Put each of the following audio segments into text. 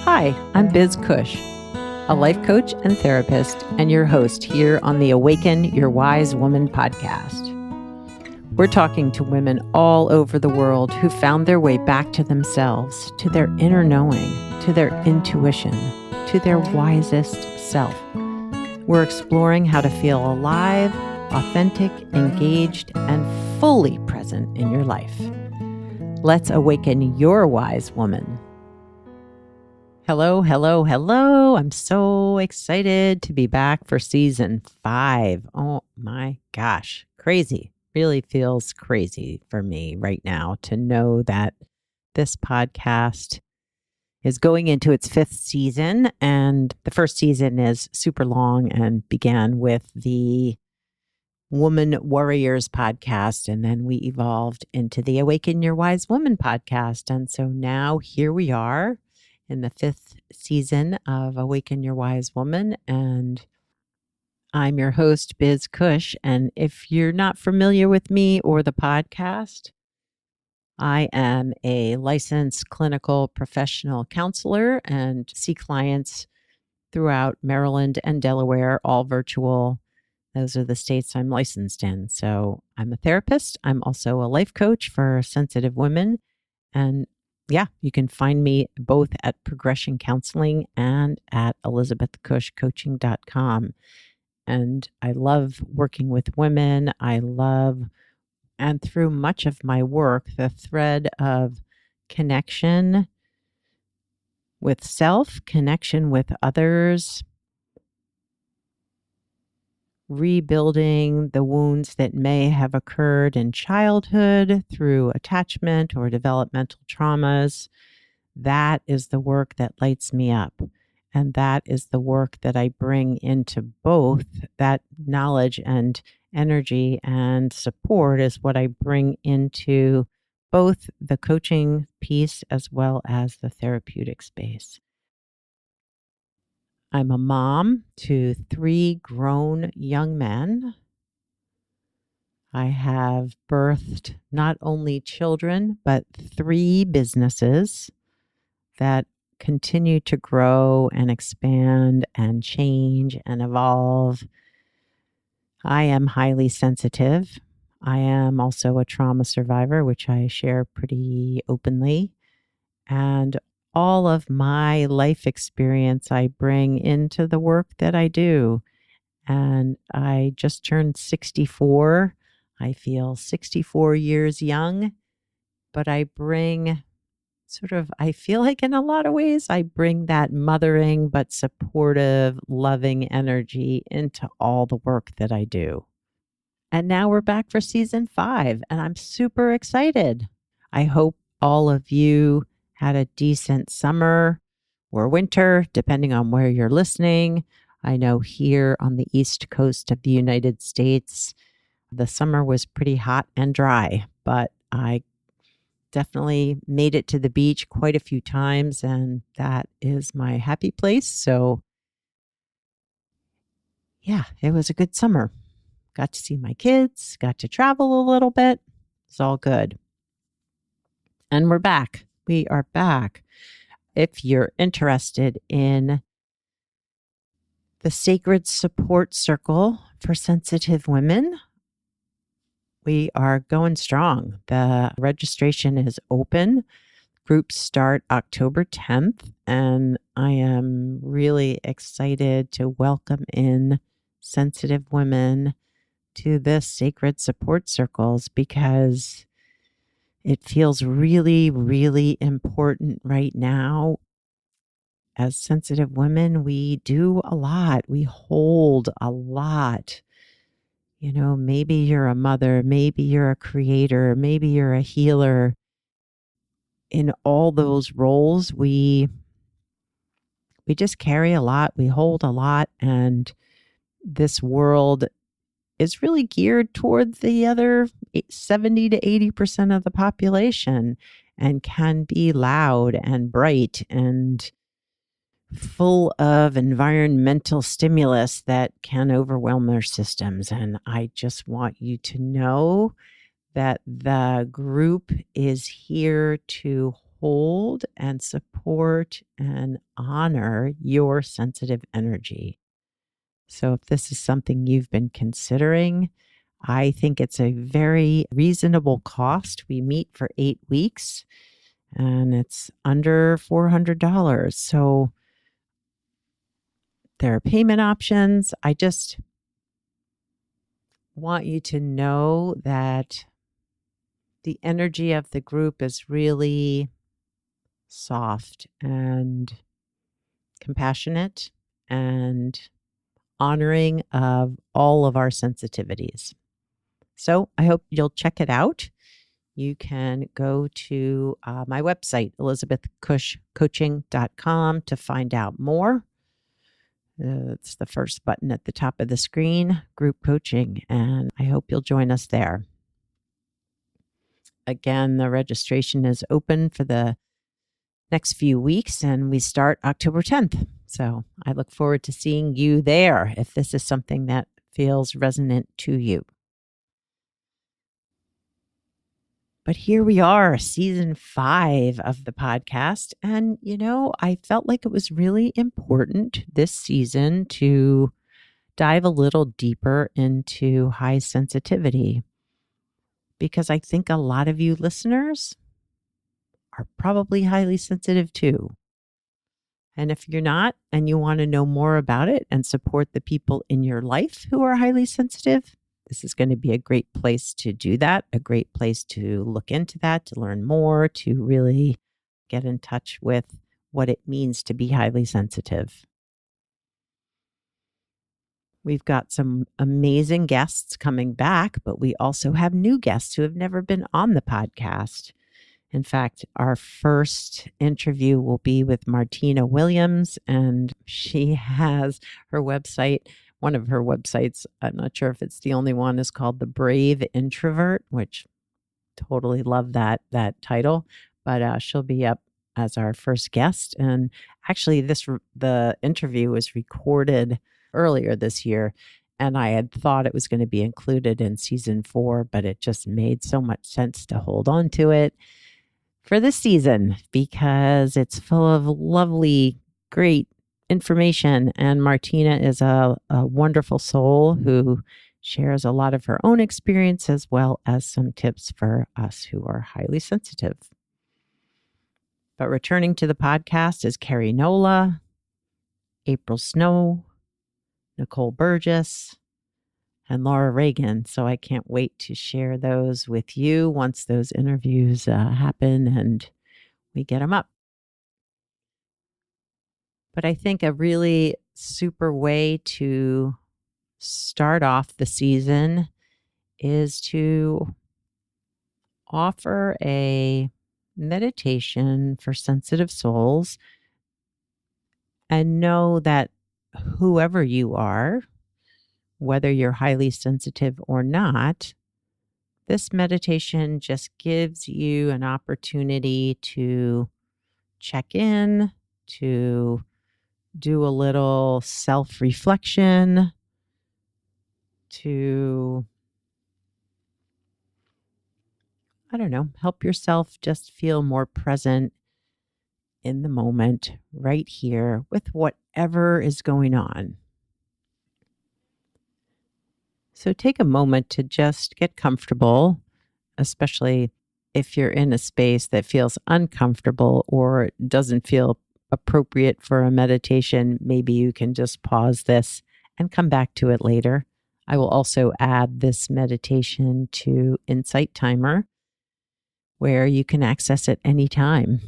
Hi, I'm Biz Cush, a life coach and therapist, and your host here on the Awaken Your Wise Woman podcast. We're talking to women all over the world who found their way back to themselves, to their inner knowing, to their intuition, to their wisest self. We're exploring how to feel alive, authentic, engaged, and fully present in your life. Let's awaken your wise woman. Hello, hello, hello. I'm so excited to be back for season 5. Oh my gosh, crazy. Really feels crazy for me right now to know that this podcast is going into its 5th season. And the first season is super long and began with the Woman Warriors podcast. And then we evolved into the Awaken Your Wise Woman podcast. And so now here we are in the 5th season of Awaken Your Wise Woman. And I'm your host, Biz Cush. And if you're not familiar with me or the podcast, I am a licensed clinical professional counselor and see clients throughout Maryland and Delaware, all virtual. Those are the states I'm licensed in. So I'm a therapist. I'm also a life coach for sensitive women. And yeah, you can find me both at Progression Counseling and at elizabethcushcoaching.com. And I love working with women. And through much of my work, the thread of connection with self, connection with others, rebuilding the wounds that may have occurred in childhood through attachment or developmental traumas. That is the work that lights me up. And that is the work that I bring into both. That knowledge and energy and support is what I bring into both the coaching piece as well as the therapeutic space. I'm a mom to 3 grown young men. I have birthed not only children, but 3 businesses that continue to grow and expand and change and evolve. I am highly sensitive. I am also a trauma survivor, which I share pretty openly. And all of my life experience I bring into the work that I do. And I just turned 64. I feel 64 years young, but I feel like in a lot of ways, I bring that mothering but supportive, loving energy into all the work that I do. And now we're back for season 5, and I'm super excited. I hope all of you had a decent summer or winter, depending on where you're listening. I know here on the East Coast of the United States, the summer was pretty hot and dry, but I definitely made it to the beach quite a few times, and that is my happy place. So yeah, it was a good summer. Got to see my kids, got to travel a little bit. It's all good. And we're back. We are back. If you're interested in the Sacred Support Circle for Sensitive Women, we are going strong. The registration is open. Groups start October 10th, and I am really excited to welcome in sensitive women to the sacred support circles because it feels really, really important right now. As sensitive women, we do a lot. We hold a lot. You know, maybe you're a mother, maybe you're a creator, maybe you're a healer. In all those roles, we just carry a lot. We hold a lot. And this world is really geared toward the other 70 to 80% of the population and can be loud and bright and full of environmental stimulus that can overwhelm their systems. And I just want you to know that the group is here to hold and support and honor your sensitive energy. So, if this is something you've been considering, I think it's a very reasonable cost. We meet for 8 weeks and it's under $400. So, there are payment options. I just want you to know that the energy of the group is really soft and compassionate and honoring of all of our sensitivities. So I hope you'll check it out. You can go to my website, elizabethcushcoaching.com, to find out more. It's the first button at the top of the screen, group coaching, and I hope you'll join us there. Again, the registration is open for the next few weeks and we start October 10th. So I look forward to seeing you there if this is something that feels resonant to you. But here we are, season 5 of the podcast. And, I felt like it was really important this season to dive a little deeper into high sensitivity, because I think a lot of you listeners are probably highly sensitive too. And if you're not and you want to know more about it and support the people in your life who are highly sensitive, this is going to be a great place to do that, a great place to look into that, to learn more, to really get in touch with what it means to be highly sensitive. We've got some amazing guests coming back, but we also have new guests who have never been on the podcast. In fact, our first interview will be with Martina Williams, and she has her website. One of her websites, I'm not sure if it's the only one, is called The Brave Introvert, which totally love that title. But she'll be up as our first guest. And actually, the interview was recorded earlier this year, and I had thought it was going to be included in season 4, but it just made so much sense to hold on to it for this season because it's full of lovely, great information. And Martina is a wonderful soul who shares a lot of her own experience as well as some tips for us who are highly sensitive. But returning to the podcast is Carrie Nola, April Snow, Nicole Burgess, and Laura Reagan. So I can't wait to share those with you once those interviews happen and we get them up. But I think a really super way to start off the season is to offer a meditation for sensitive souls and know that whoever you are, whether you're highly sensitive or not, this meditation just gives you an opportunity to check in, to do a little self-reflection, to, help yourself just feel more present in the moment right here with whatever is going on. So take a moment to just get comfortable, especially if you're in a space that feels uncomfortable or doesn't feel appropriate for a meditation. Maybe you can just pause this and come back to it later. I will also add this meditation to Insight Timer, where you can access it anytime.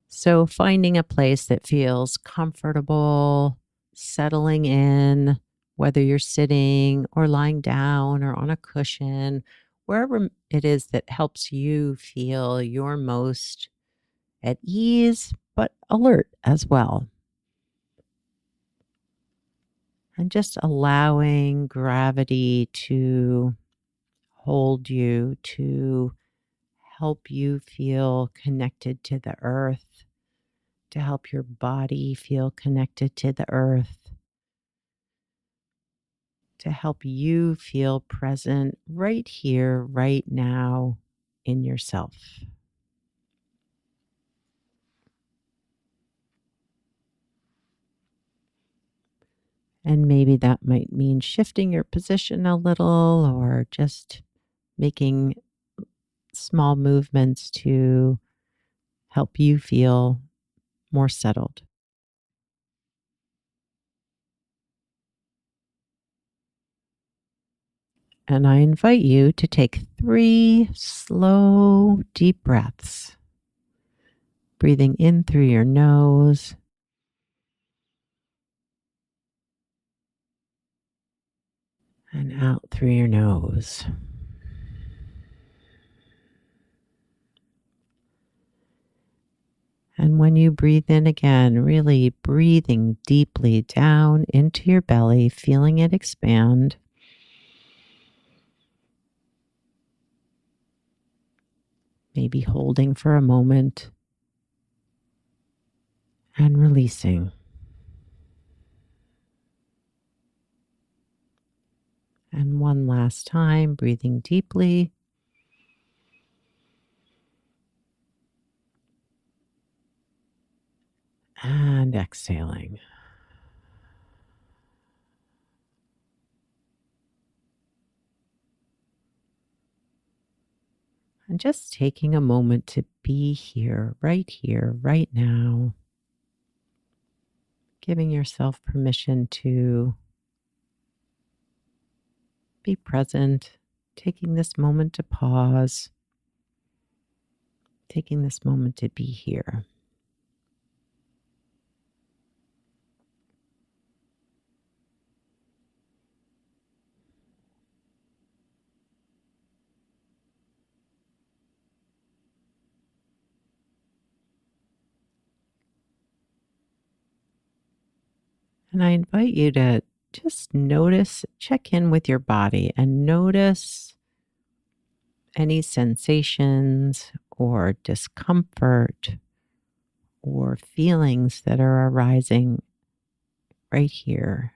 So finding a place that feels comfortable, settling in, whether you're sitting or lying down or on a cushion, wherever it is that helps you feel your most at ease, but alert as well. And just allowing gravity to hold you, to help you feel connected to the earth, to help your body feel connected to the earth, to help you feel present right here, right now in yourself. And maybe that might mean shifting your position a little or just making small movements to help you feel more settled. And I invite you to take 3 slow, deep breaths, breathing in through your nose and out through your nose. And when you breathe in again, really breathing deeply down into your belly, feeling it expand. Maybe holding for a moment and releasing. And one last time, breathing deeply. And exhaling. And just taking a moment to be here, right now. Giving yourself permission to be present, taking this moment to pause, taking this moment to be here. And I invite you to just notice, check in with your body and notice any sensations or discomfort or feelings that are arising right here.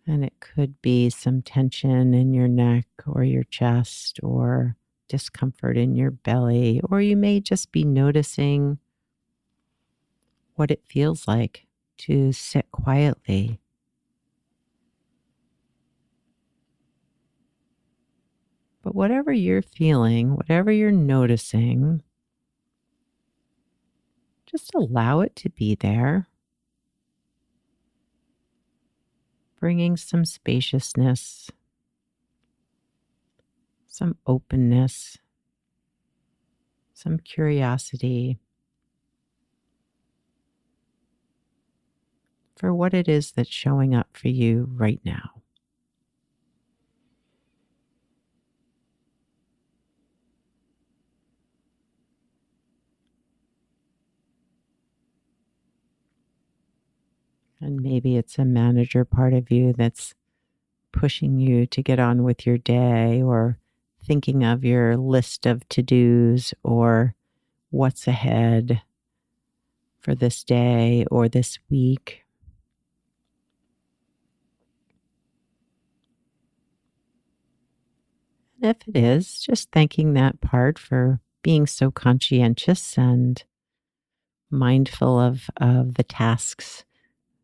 And it could be some tension in your neck or your chest or discomfort in your belly, or you may just be noticing what it feels like to sit quietly. But whatever you're feeling, whatever you're noticing, just allow it to be there, bringing some spaciousness, some openness, some curiosity for what it is that's showing up for you right now. And maybe it's a manager part of you that's pushing you to get on with your day or thinking of your list of to-dos or what's ahead for this day or this week. And if it is, just thanking that part for being so conscientious and mindful of the tasks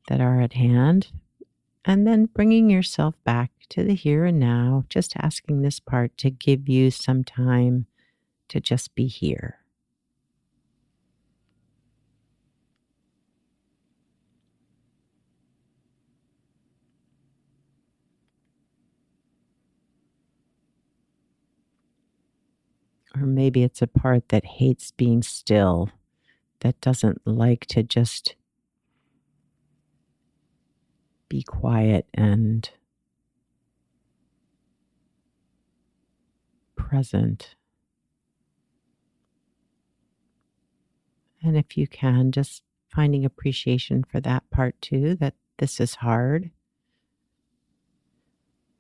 that are at hand. And then bringing yourself back to the here and now, just asking this part to give you some time to just be here. Or maybe it's a part that hates being still, that doesn't like to just be quiet and present. And if you can, just finding appreciation for that part too, that this is hard.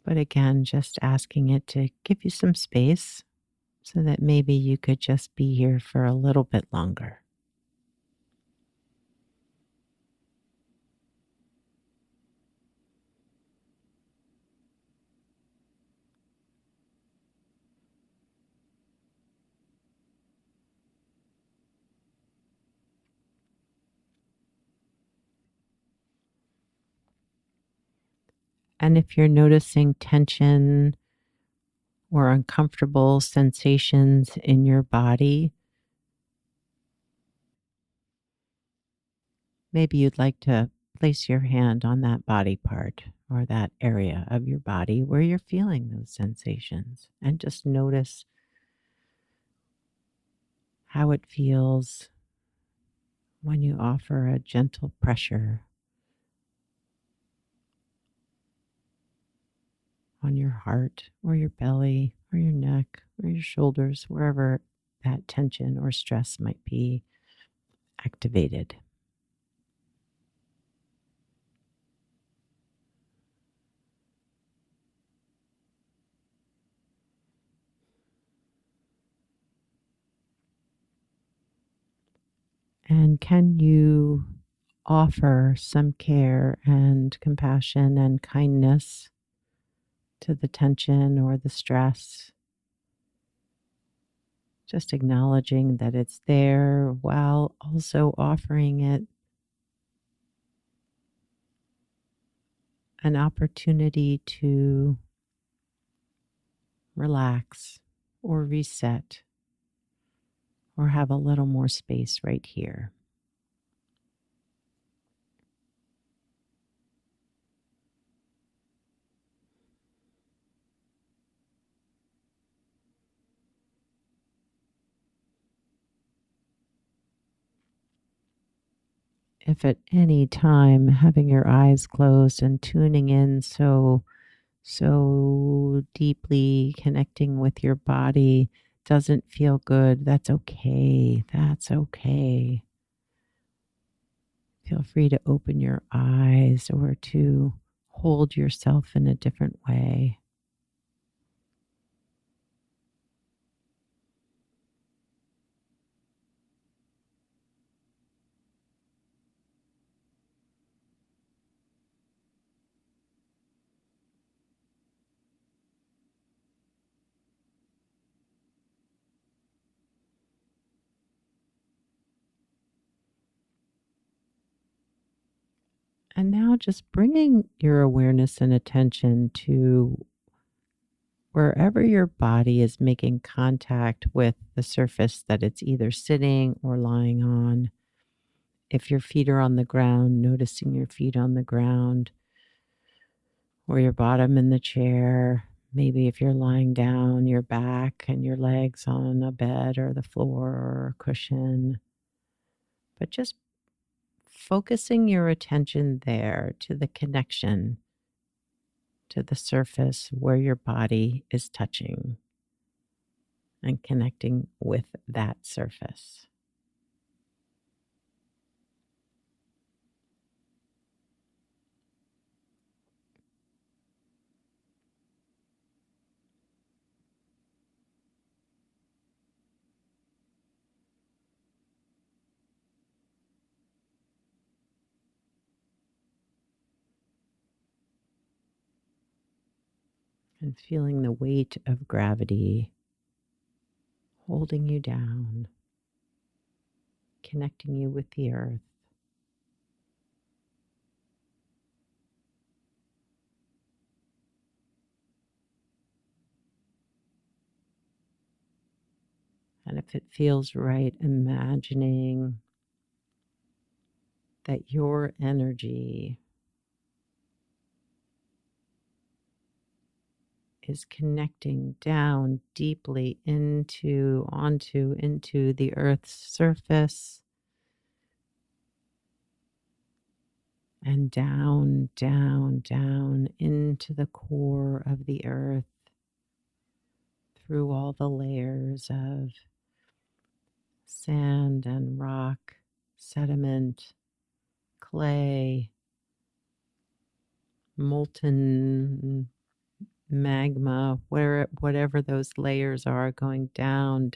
But again, just asking it to give you some space so that maybe you could just be here for a little bit longer. And if you're noticing tension or uncomfortable sensations in your body, maybe you'd like to place your hand on that body part or that area of your body where you're feeling those sensations and just notice how it feels when you offer a gentle pressure on your heart or your belly or your neck or your shoulders, wherever that tension or stress might be activated. And can you offer some care and compassion and kindness to the tension or the stress? Just acknowledging that it's there while also offering it an opportunity to relax or reset or have a little more space right here. If at any time having your eyes closed and tuning in so deeply connecting with your body doesn't feel good, that's okay. That's okay. Feel free to open your eyes or to hold yourself in a different way. And now just bringing your awareness and attention to wherever your body is making contact with the surface that it's either sitting or lying on. If your feet are on the ground, noticing your feet on the ground or your bottom in the chair. Maybe if you're lying down, your back and your legs on a bed or the floor or a cushion. But just focusing your attention there to the connection to the surface where your body is touching and connecting with that surface. And feeling the weight of gravity holding you down, connecting you with the earth. And if it feels right, imagining that your energy is connecting down deeply into the earth's surface and down into the core of the earth through all the layers of sand and rock, sediment, clay, molten magma, whatever those layers are, going down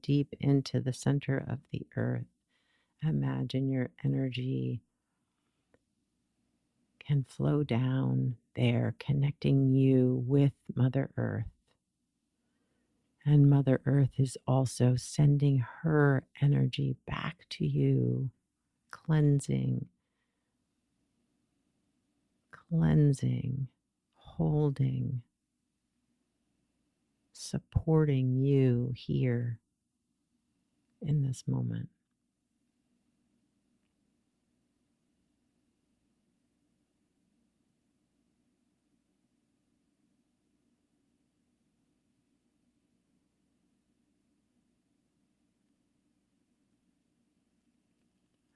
deep into the center of the earth. Imagine your energy can flow down there, connecting you with Mother Earth. And Mother Earth is also sending her energy back to you, cleansing, holding, supporting you here in this moment.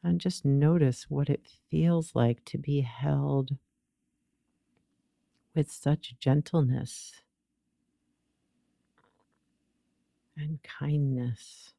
And just notice what it feels like to be held with such gentleness and kindness.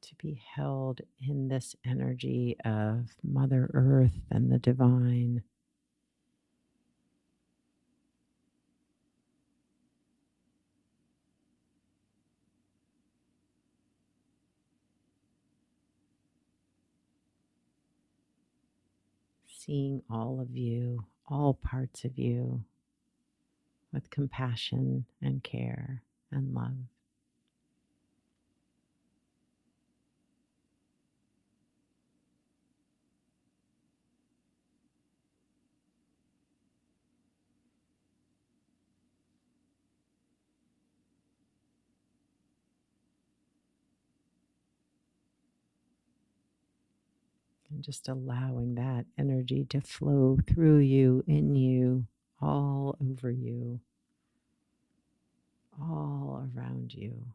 To be held in this energy of Mother Earth and the divine. Seeing all of you, all parts of you, with compassion and care and love. And just allowing that energy to flow through you, in you, all over you, all around you.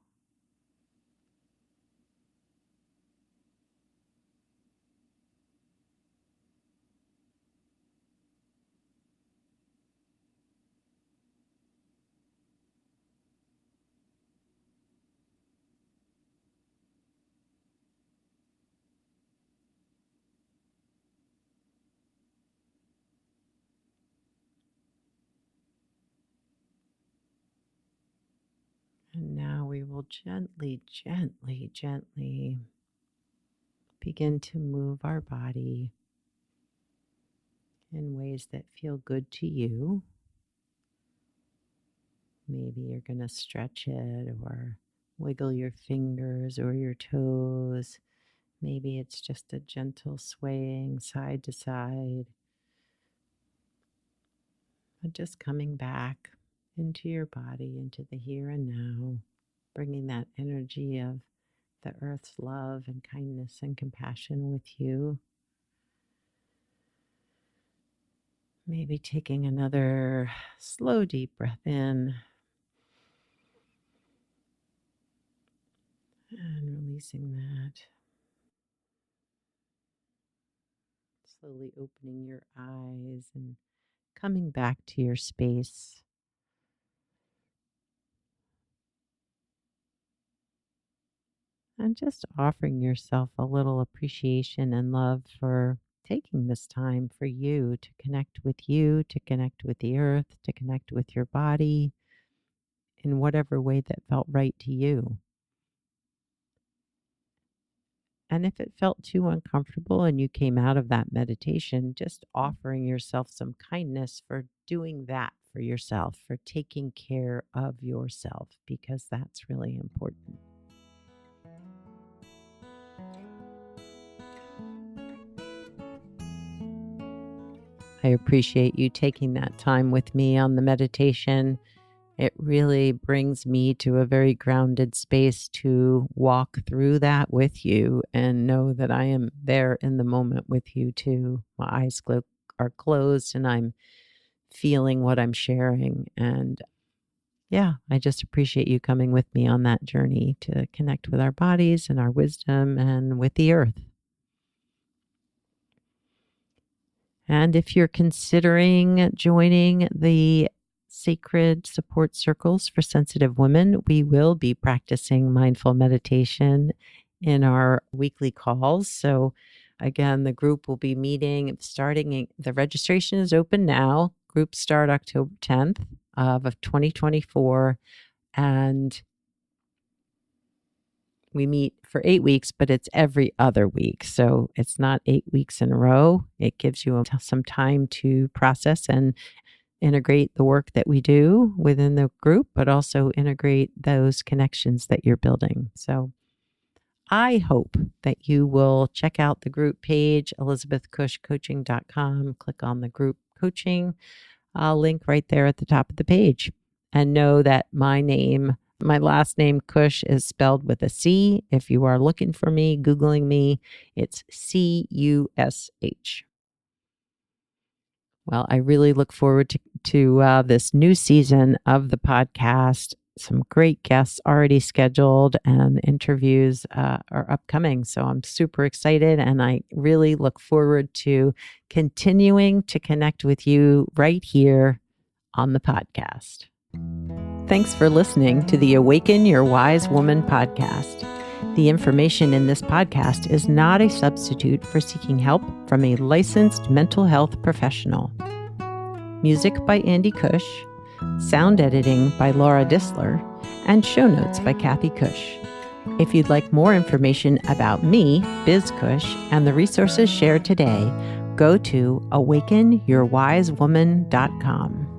And now we will gently, gently, gently begin to move our body in ways that feel good to you. Maybe you're going to stretch it or wiggle your fingers or your toes. Maybe it's just a gentle swaying side to side. But just coming back into your body, into the here and now, bringing that energy of the earth's love and kindness and compassion with you. Maybe taking another slow, deep breath in and releasing that. Slowly opening your eyes and coming back to your space. And just offering yourself a little appreciation and love for taking this time for you, to connect with the earth, to connect with your body in whatever way that felt right to you. And if it felt too uncomfortable and you came out of that meditation, just offering yourself some kindness for doing that for yourself, for taking care of yourself, because that's really important. I appreciate you taking that time with me on the meditation. It really brings me to a very grounded space to walk through that with you and know that I am there in the moment with you too. My eyes are closed and I'm feeling what I'm sharing. And yeah, I just appreciate you coming with me on that journey to connect with our bodies and our wisdom and with the earth. And if you're considering joining the Sacred Support Circles for Sensitive Women, we will be practicing mindful meditation in our weekly calls. So again, the group will be meeting the registration is open now. Groups start October 10th of 2024. And We meet for 8 weeks, but it's every other week. So it's not 8 weeks in a row. It gives you some time to process and integrate the work that we do within the group, but also integrate those connections that you're building. So I hope that you will check out the group page, elizabethcushcoaching.com, click on the group coaching link right there at the top of the page, and know that my last name Cush is spelled with a C. If you are looking for me, Googling me, it's Cush. Well, I really look forward to this new season of the podcast. Some great guests already scheduled and interviews are upcoming. So I'm super excited, and I really look forward to continuing to connect with you right here on the podcast. Thanks for listening to the Awaken Your Wise Woman podcast. The information in this podcast is not a substitute for seeking help from a licensed mental health professional. Music by Andy Cush, sound editing by Laura Disler, and show notes by Kathy Cush. If you'd like more information about me, Biz Cush, and the resources shared today, go to awakenyourwisewoman.com.